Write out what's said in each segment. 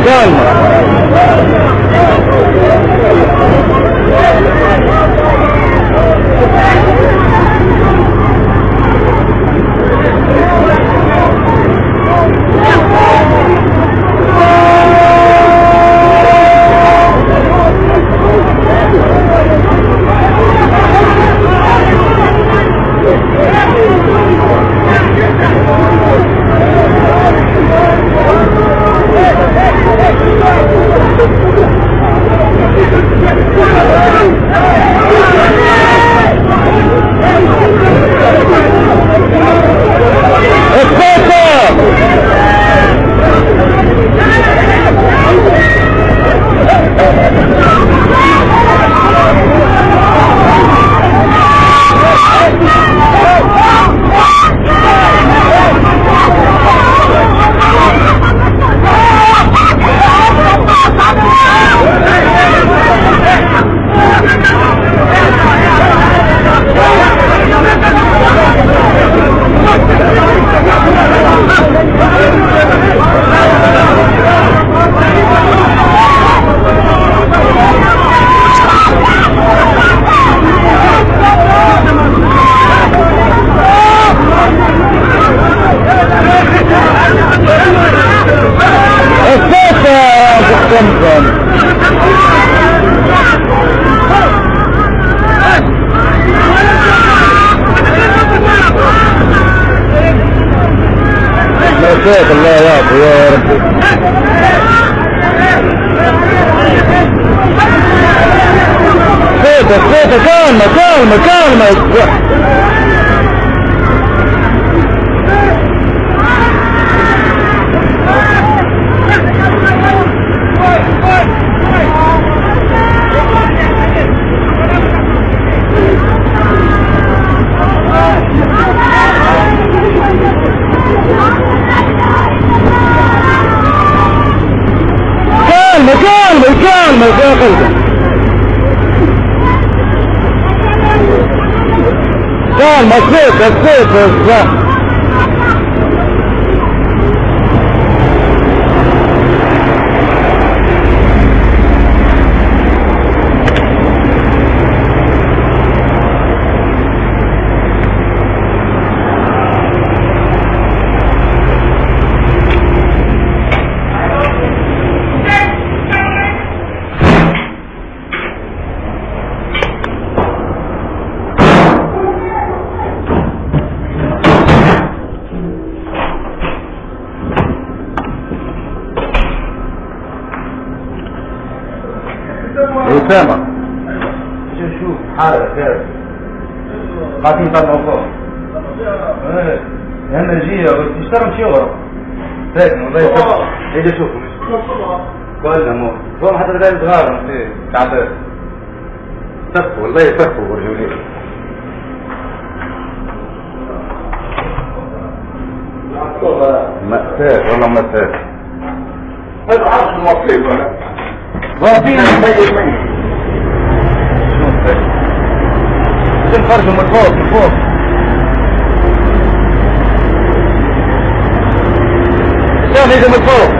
كالمة مساك الله يعفو يا رب. سيتا كالمة كالمة كالمة كالمة يا قلبي كالمة سيتا أسامة شوف حالك يا قاعدين يطلعوا فوق هنا جيه تشتغل شغل ساكن والله يسافر يجي شوفوا قالنا مو فهم حتى لا يتغارم في تعبان سفوا والله يسفوا برجولين مأساة والله مأساة هذا عرض المصيب ولا واقفين ميت شوف خرجوا من فوق من فوق الشام يجوا من فوق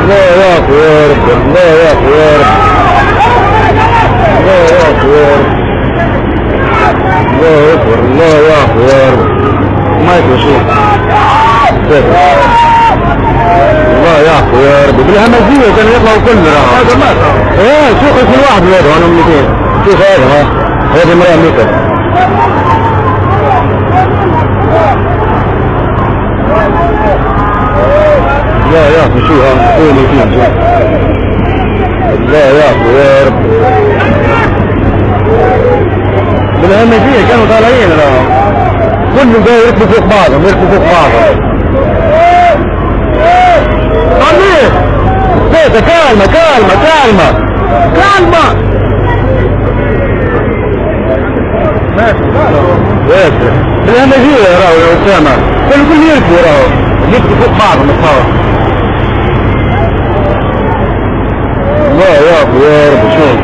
الله يعفو يا رب الله يعفو يا رب الله يعفو يا رب الله أكبر الله يعفو يا رب ما يتوشوف الله يعفو يا رب بالهمزية كانوا يطلعوا كلنا هذا ما ايه شوف كل واحد بيده انا منتين شوف هذا هذا مرأة ميكا لا يعفو شو ها قولي فيه لا يعفو يا رب بالهمزية كانوا طالعين كله جاي يركبوا فوق بعضهم يركبوا فوق بعضهم طمير سيتا كالمة كالمة كالمة كالمة ماشي بالهمزية يا راهو يا أسامة كل يركبوا راهو يركبوا فوق بعضهم الصور الله يعفو يا رب شوف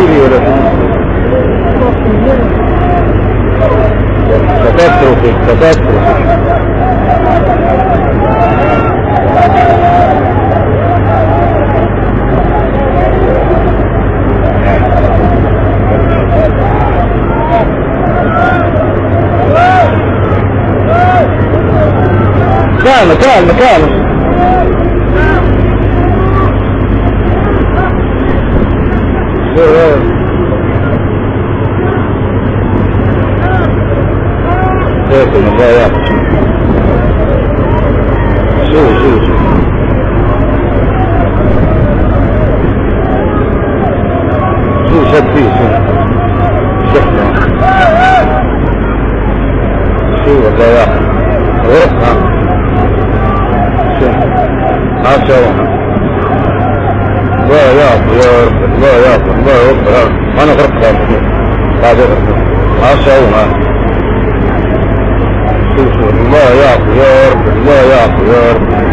حبيبي ولا كتاتروفي كامل لكن الله يعلم شو شد فيه شو الله يعلم غرفها شو الله يعطي يا رب الله يعطي الله يوفقها انا غرفها بعد عاشوها شوف الله يعطي يا رب الله يعطي يا رب